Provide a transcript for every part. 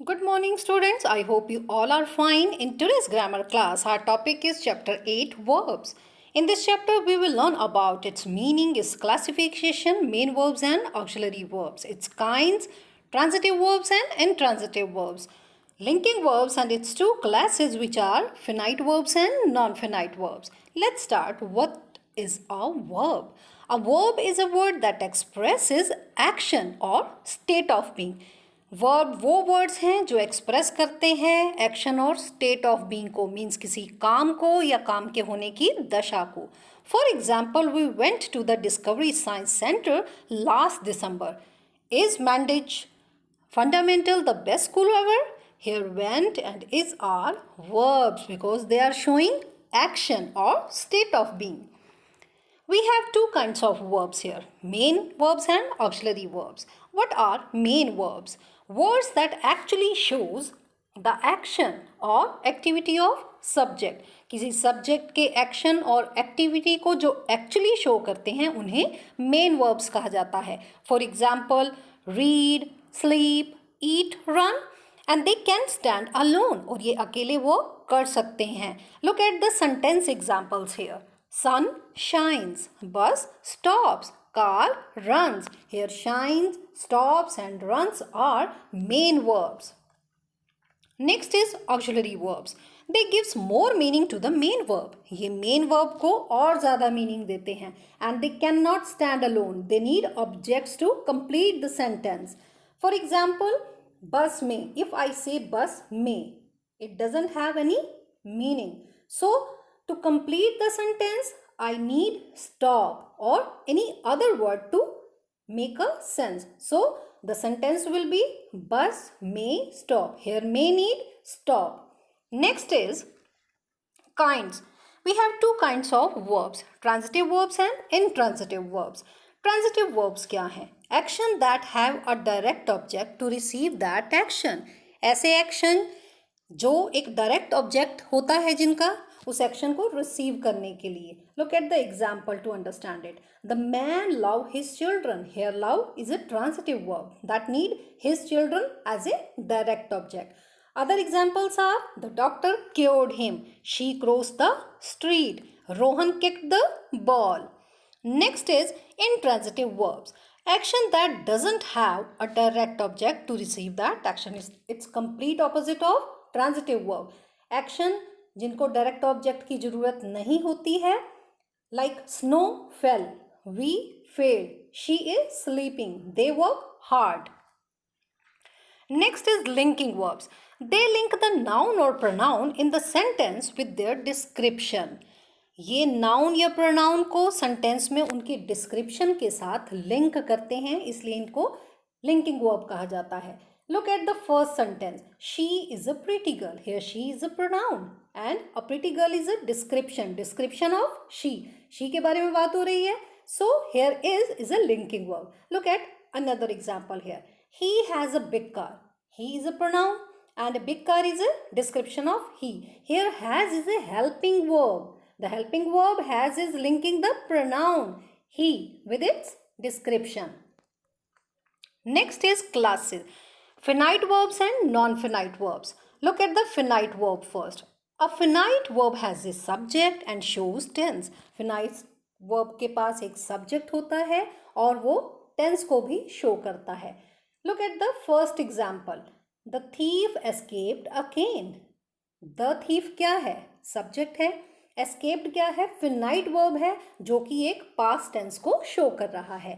Good morning, students. I hope you all are fine. In today's grammar class, our topic is chapter 8 Verbs. In this chapter, we will learn about its meaning, its classification, main verbs and auxiliary verbs, its kinds, transitive verbs and intransitive verbs, linking verbs and its two classes, which are finite verbs and non-finite verbs. Let's start. What is a verb? A verb is a word that expresses action or state of being. Verb वो words हैं जो express करते हैं action और state of being को, means किसी काम को या काम के होने की दशा को. For example, we went to the discovery science centre last December. Is mandates fundamental the best school ever? Here went and is are verbs because they are showing action or state of being. We have two kinds of verbs here, main verbs and auxiliary verbs. What are main verbs? Words that actually shows the action or activity of subject. किसी subject के action और activity को जो actually show करते हैं उन्हें main verbs कहा जाता है. For example, read, sleep, eat, run, and they can stand alone. और ये अकेले वो कर सकते हैं. Look at the sentence examples here. Sun shines, bus stops, car runs. Here shines, stops and runs are main verbs. Next is auxiliary verbs. They gives more meaning to the main verb. ये main verb को और ज़्यादा meaning देते हैं. And they cannot stand alone. They need objects to complete the sentence. For example, bus may. If I say bus may, it doesn't have any meaning. So, to complete the sentence, I need stop or any other word to make a sense. So, the sentence will be bus may stop. Here may need stop. Next is kinds. We have two kinds of verbs, transitive verbs and intransitive verbs. Transitive verbs क्या हैं? Action that have a direct object to receive that action. ऐसे action जो एक direct object होता है जिनका उस action को रिसीव करने के लिए. Look at the example to understand it. The man love his children. Here love is a transitive verb that need his children as a direct object. Other examples are the doctor cured him. She cross the street. Rohan kicked the ball. Next is intransitive verbs. Action that doesn't have a direct object to receive that action. It's complete opposite of transitive verb. Action जिनको direct object की जरूरत नहीं होती है, like snow fell, we failed, she is sleeping, they work hard. Next is linking verbs. They link the noun or pronoun in the sentence with their description. ये noun या pronoun को sentence में उनकी डिस्क्रिप्शन के साथ link करते हैं, इसलिए इनको लिंकिंग वर्ब कहा जाता है. Look at the first sentence. She is a pretty girl. Here she is a pronoun and a pretty girl is a description of she के बारे में बात हो रही है. So here is a linking verb. Look at another example here. He has a big car. He is a pronoun and a big car is a description of he. Here has is a helping verb. The helping verb has is linking the pronoun he with its description. Next is classes. Finite verbs and non-finite verbs. Look at the finite verb first. A finite verb has a subject and shows tense. Finite verb के पास एक subject होता है और वो tense को भी show करता है. Look at the first example. The thief escaped again. The thief क्या है? Subject है. Escaped क्या है? Finite verb है जो कि एक past tense को show कर रहा है.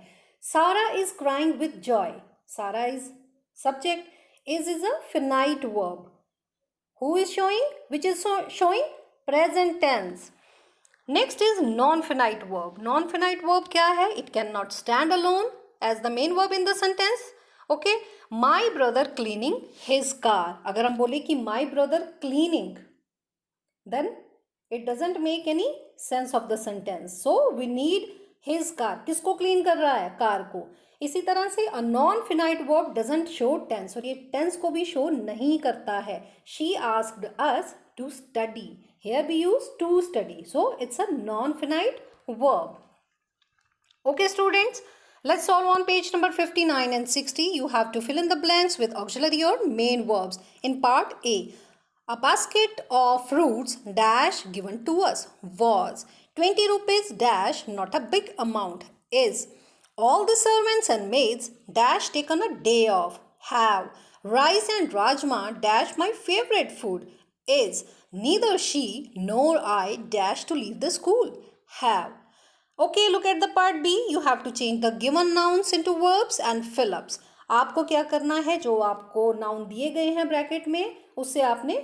Sarah is crying with joy. Sarah is subject. Is a finite verb. Who is showing? Which is showing? Present tense. Next is non-finite verb. Non-finite verb क्या है? It cannot stand alone as the main verb in the sentence. Okay. My brother cleaning his car. अगर हम बोले कि my brother cleaning, then it doesn't make any sense of the sentence. So we need his car. किसको clean कर रहा है? Car को. इसी तरह से a non finite verb doesn't show tense, और ये टेंस को भी शो नहीं करता है. She asked us to study. Here we use to study. So it's a non finite verb. Okay students, Let's solve on page number 59 and 60. You have to fill in the blanks with auxiliary or main verbs. In part A, a basket of fruits dash given to us was 20 rupees dash not a big amount is all the servants and maids dash taken a day off have rice and rajma dash my favorite food is neither she nor I dash to leave the school have. Okay, look at the part B. You have to change the given nouns into verbs and fill-ups. आपको क्या करना है, जो आपको noun दिए गए हैं bracket में उससे आपने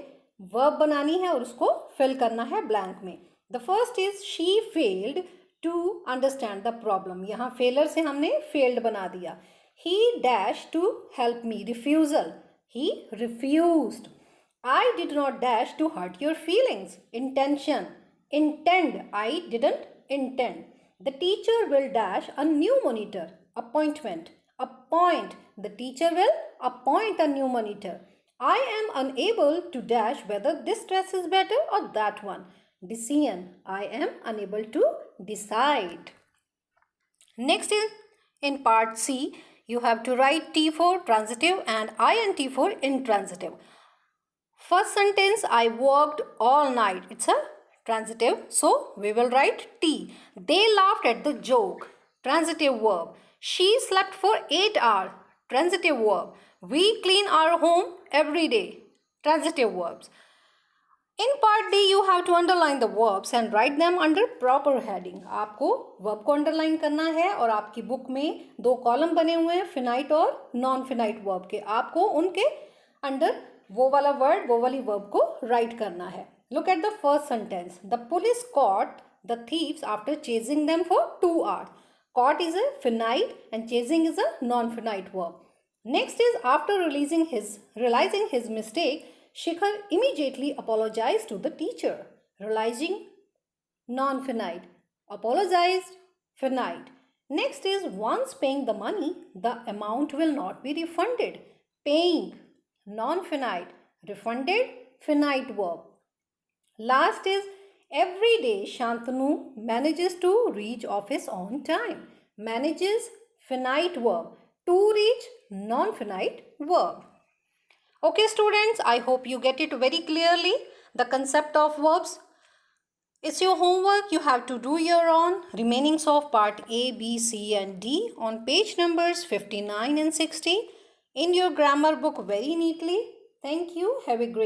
वर्ब बनानी है और उसको फिल करना है ब्लैंक में. The first is she failed to understand the problem. यहाँ फेलर से हमने फेल्ड बना दिया. He dash to help me, refusal, he refused. I did not dash to hurt your feelings. Intention. Intend. I didn't intend. The teacher will dash a new monitor. Appointment. Appoint. The teacher will appoint a new monitor. I am unable to dash whether this dress is better or that one. Decision. I am unable to decide. Next is in part C, you have to write T for transitive and INT for intransitive. First sentence, I worked all night. It's a transitive, so we will write T. They laughed at the joke. Transitive verb. She slept for 8 hours. Transitive verb. We clean our home every day. Transitive verbs. In part D, you have to underline the verbs and write them under proper heading. आपको verb को underline करना है और आपकी book में 2 column बने हुए हैं फिनाइट और नॉन फिनाइट वर्ब के. आपको उनके अंडर वो वाला वर्ड, वो वाली वर्ब को राइट करना है. Look at the first sentence. The police caught the thieves after chasing them for 2 hours. Caught is a finite and chasing is a non-finite verb. Next is after realizing his mistake, Shikhar immediately apologized to the teacher. Realizing, non-finite. Apologized, finite. Next is once paying the money, the amount will not be refunded. Paying, non-finite. Refunded, finite verb. Last is every day Shantanu manages to reach office on time. Manages, finite verb. To reach, non-finite verb. Okay students, I hope you get it very clearly, the concept of verbs. It's your homework, you have to do your own remainings of part A, B, C and D on page numbers 59 and 60 in your grammar book very neatly. Thank you. Have a great